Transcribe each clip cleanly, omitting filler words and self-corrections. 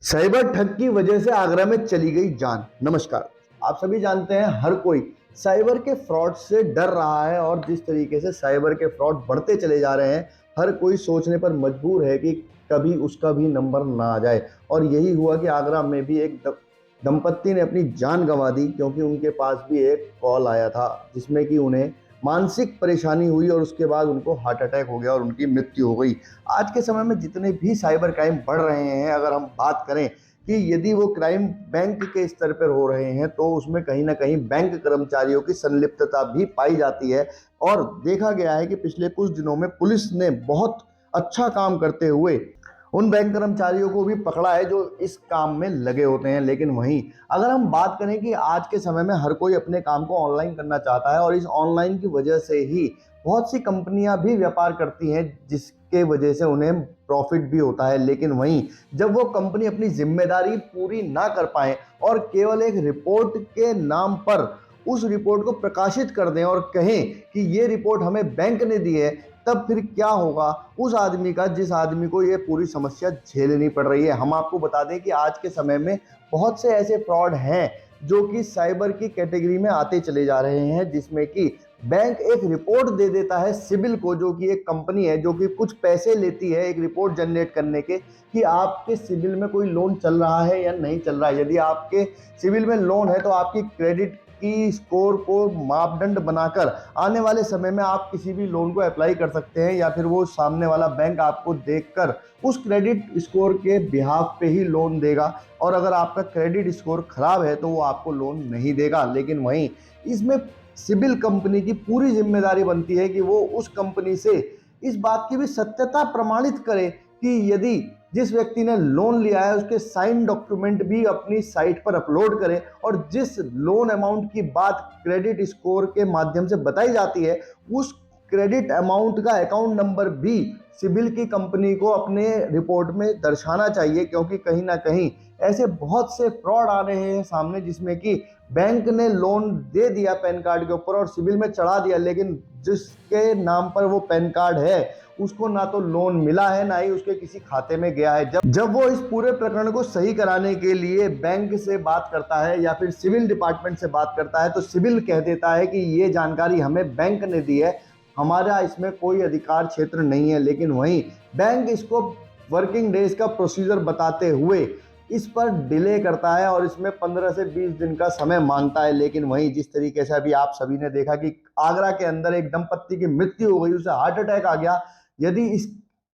Cyber ठग की वजह से आगरा में चली गई जान। नमस्कार। आप सभी जानते हैं हर कोई साइबर के फ्रॉड से डर रहा है और जिस तरीके से साइबर के फ्रॉड बढ़ते चले जा रहे हैं, हर कोई सोचने पर मजबूर है कि कभी उसका भी नंबर ना आ जाए। और यही हुआ कि आगरा में भी एक दंपत्ति ने अपनी जान गंवा दी क्योंकि उनके पास भी एक कॉल आया था जिसमें कि उन्हें मानसिक परेशानी हुई और उसके बाद उनको हार्ट अटैक हो गया और उनकी मृत्यु हो गई। आज के समय में जितने भी साइबर क्राइम बढ़ रहे हैं, अगर हम बात करें कि यदि वो क्राइम बैंक के स्तर पर हो रहे हैं तो उसमें कहीं ना कहीं बैंक कर्मचारियों की संलिप्तता भी पाई जाती है। और देखा गया है कि पिछले कुछ दिनों में पुलिस ने बहुत अच्छा काम करते हुए उन बैंक कर्मचारियों को भी पकड़ा है जो इस काम में लगे होते हैं। लेकिन वहीं अगर हम बात करें कि आज के समय में हर कोई अपने काम को ऑनलाइन करना चाहता है और इस ऑनलाइन की वजह से ही बहुत सी कंपनियां भी व्यापार करती हैं जिसके वजह से उन्हें प्रॉफिट भी होता है। लेकिन वहीं जब वो कंपनी अपनी जिम्मेदारी पूरी ना कर पाए और केवल एक रिपोर्ट के नाम पर उस रिपोर्ट को प्रकाशित कर दें और कहें कि ये रिपोर्ट हमें बैंक ने दी है, तब फिर क्या होगा उस आदमी का जिस आदमी को ये पूरी समस्या झेलनी पड़ रही है। हम आपको बता दें कि आज के समय में बहुत से ऐसे फ्रॉड हैं जो कि साइबर की कैटेगरी में आते चले जा रहे हैं, जिसमें कि बैंक एक रिपोर्ट दे देता है सिबिल को, जो कि एक कंपनी है जो कि कुछ पैसे लेती है एक रिपोर्ट जनरेट करने के कि आपके सिबिल में कोई लोन चल रहा है या नहीं चल रहा है। यदि आपके सिबिल में लोन है तो आपकी क्रेडिट की स्कोर को मापदंड बनाकर आने वाले समय में आप किसी भी लोन को अप्लाई कर सकते हैं या फिर वो सामने वाला बैंक आपको देखकर उस क्रेडिट स्कोर के बिहाफ पे ही लोन देगा। और अगर आपका क्रेडिट स्कोर खराब है तो वो आपको लोन नहीं देगा। लेकिन वहीं इसमें सिबिल कंपनी की पूरी जिम्मेदारी बनती है कि वो उस कंपनी से इस बात की भी सत्यता प्रमाणित करे कि यदि जिस व्यक्ति ने लोन लिया है उसके साइन डॉक्यूमेंट भी अपनी साइट पर अपलोड करें और जिस लोन अमाउंट की बात क्रेडिट स्कोर के माध्यम से बताई जाती है उस क्रेडिट अमाउंट का अकाउंट नंबर भी सिबिल की कंपनी को अपने रिपोर्ट में दर्शाना चाहिए। क्योंकि कहीं ना कहीं ऐसे बहुत से फ्रॉड आ रहे हैं सामने जिसमें कि बैंक ने लोन दे दिया पैन कार्ड के ऊपर और सिबिल में चढ़ा दिया, लेकिन जिसके नाम पर वो पैन कार्ड है उसको ना तो लोन मिला है ना ही उसके किसी खाते में गया है। जब वो इस पूरे प्रकरण को सही कराने के लिए बैंक से बात करता है या फिर सिविल डिपार्टमेंट से बात करता है तो सिविल कह देता है कि ये जानकारी हमें बैंक ने दी है, हमारा इसमें कोई अधिकार क्षेत्र नहीं है। लेकिन वहीं बैंक इसको वर्किंग डेज का प्रोसीजर बताते हुए इस पर डिले करता है और इसमें 15 से 20 दिन का समय मांगता है। लेकिन वहीं जिस तरीके से अभी आप सभी ने देखा कि आगरा के अंदर एक दंपत्ति की मृत्यु हो गई, उसे हार्ट अटैक आ गया। यदि इस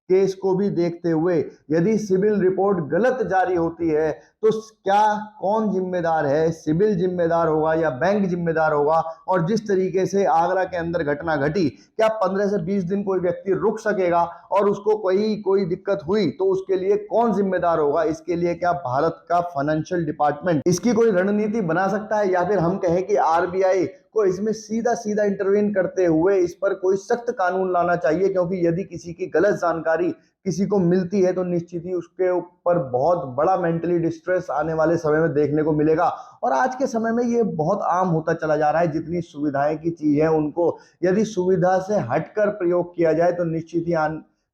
केस को भी देखते हुए यदि सिविल रिपोर्ट गलत जारी होती है तो क्या कौन जिम्मेदार है, सिविल जिम्मेदार होगा या बैंक जिम्मेदार होगा? और जिस तरीके से आगरा के अंदर घटना घटी, क्या 15 से 20 दिन कोई व्यक्ति रुक सकेगा? और उसको कोई दिक्कत हुई तो उसके लिए कौन जिम्मेदार होगा? इसके लिए क्या भारत का फाइनेंशियल डिपार्टमेंट इसकी कोई रणनीति बना सकता है या फिर हम कहें कि आरबीआई को इसमें सीधा सीधा इंटरवीन करते हुए इस पर कोई सख्त कानून लाना चाहिए? क्योंकि यदि किसी की गलत जानकारी किसी को मिलती है तो निश्चित ही उसके ऊपर बहुत बड़ा मेंटली डिस्ट्रेस आने वाले समय में देखने को मिलेगा। और आज के समय में ये बहुत आम होता चला जा रहा है। जितनी सुविधाएं की चीज है उनको यदि सुविधा से हटकर प्रयोग किया जाए तो निश्चित ही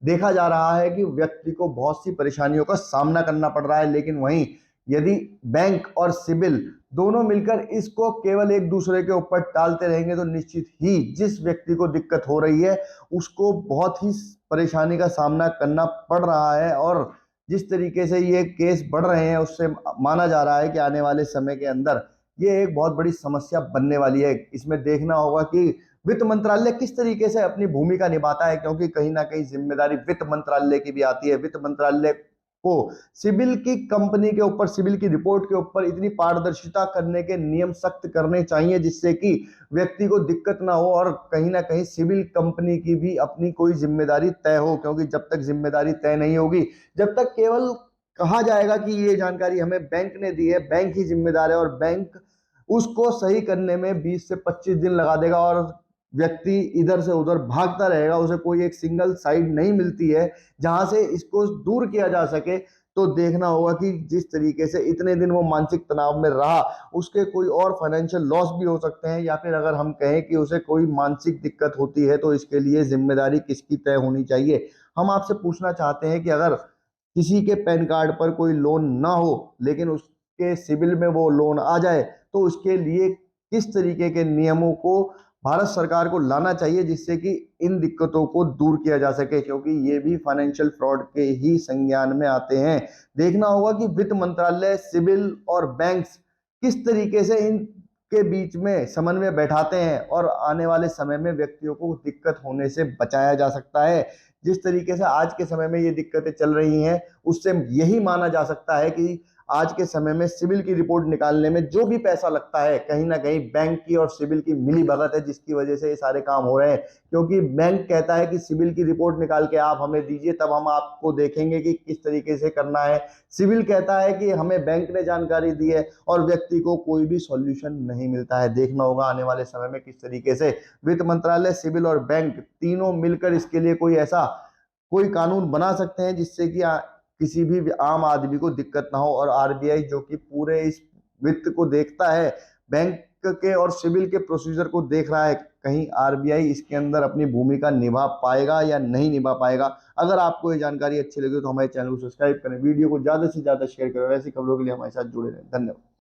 देखा जा रहा है कि व्यक्ति को बहुत सी परेशानियों का सामना करना पड़ रहा है। लेकिन वहीं यदि बैंक और सिविल दोनों मिलकर इसको केवल एक दूसरे के ऊपर टालते रहेंगे तो निश्चित ही जिस व्यक्ति को दिक्कत हो रही है उसको बहुत ही परेशानी का सामना करना पड़ रहा है। और जिस तरीके से ये केस बढ़ रहे हैं उससे माना जा रहा है कि आने वाले समय के अंदर ये एक बहुत बड़ी समस्या बनने वाली है। इसमें देखना होगा कि वित्त मंत्रालय किस तरीके से अपनी भूमिका निभाता है, क्योंकि कहीं ना कहीं जिम्मेदारी वित्त मंत्रालय की भी आती है। वित्त मंत्रालय को सिबिल की कंपनी के ऊपर, सिबिल की रिपोर्ट के ऊपर इतनी पारदर्शिता करने के नियम सख्त करने चाहिए जिससे कि व्यक्ति को दिक्कत ना हो और कहीं ना कहीं सिबिल कंपनी की भी अपनी कोई जिम्मेदारी तय हो। क्योंकि जब तक जिम्मेदारी तय नहीं होगी, जब तक केवल कहा जाएगा कि ये जानकारी हमें बैंक ने दी है, बैंक ही जिम्मेदार है, और बैंक उसको सही करने में 20 से 25 दिन लगा देगा और व्यक्ति इधर से उधर भागता रहेगा, उसे कोई एक सिंगल साइड नहीं मिलती है जहां से इसको दूर किया जा सके, तो देखना होगा कि जिस तरीके से इतने दिन वो मानसिक तनाव में रहा उसके कोई और फाइनेंशियल लॉस भी हो सकते हैं। या फिर अगर हम कहें कि उसे कोई मानसिक दिक्कत होती है तो इसके लिए जिम्मेदारी किसकी तय होनी चाहिए? हम आपसे पूछना चाहते हैं कि अगर किसी के पैन कार्ड पर कोई लोन ना हो लेकिन उसके सिबिल में वो लोन आ जाए, तो उसके लिए किस तरीके के नियमों को भारत सरकार को लाना चाहिए जिससे कि इन दिक्कतों को दूर किया जा सके, क्योंकि ये भी फाइनेंशियल फ्रॉड के ही संज्ञान में आते हैं। देखना होगा कि वित्त मंत्रालय, सिबिल और बैंक्स किस तरीके से इन के बीच में समन्वय बैठाते हैं और आने वाले समय में व्यक्तियों को दिक्कत होने से बचाया जा सकता है। जिस तरीके से आज के समय में ये दिक्कतें चल रही हैं, उससे यही माना जा सकता है कि आज के समय में सिविल की रिपोर्ट निकालने में जो भी पैसा लगता है, कहीं ना कहीं बैंक की और सिविल की मिली भगत है, जिसकी वजह से ये सारे काम हो रहे हैं। क्योंकि बैंक कहता है कि सिविल की रिपोर्ट निकाल के आप हमें दीजिए, तब हम आपको देखेंगे कि किस तरीके से करना है। सिविल कहता है कि हमें बैंक ने जानकारी दी है, और व्यक्ति को कोई भी सॉल्यूशन नहीं मिलता है। देखना होगा आने वाले समय में किस तरीके से वित्त मंत्रालय, सिविल और बैंक तीनों मिलकर इसके लिए कोई कानून बना सकते हैं जिससे कि किसी भी आम आदमी को दिक्कत ना हो। और आरबीआई जो कि पूरे इस वित्त को देखता है, बैंक के और सिविल के प्रोसीजर को देख रहा है, कहीं आरबीआई इसके अंदर अपनी भूमिका निभा पाएगा या नहीं निभा पाएगा। अगर आपको ये जानकारी अच्छी लगी तो हमारे चैनल को सब्सक्राइब करें, वीडियो को ज्यादा से ज्यादा शेयर करें। ऐसी खबरों के लिए हमारे साथ जुड़े रहें। धन्यवाद।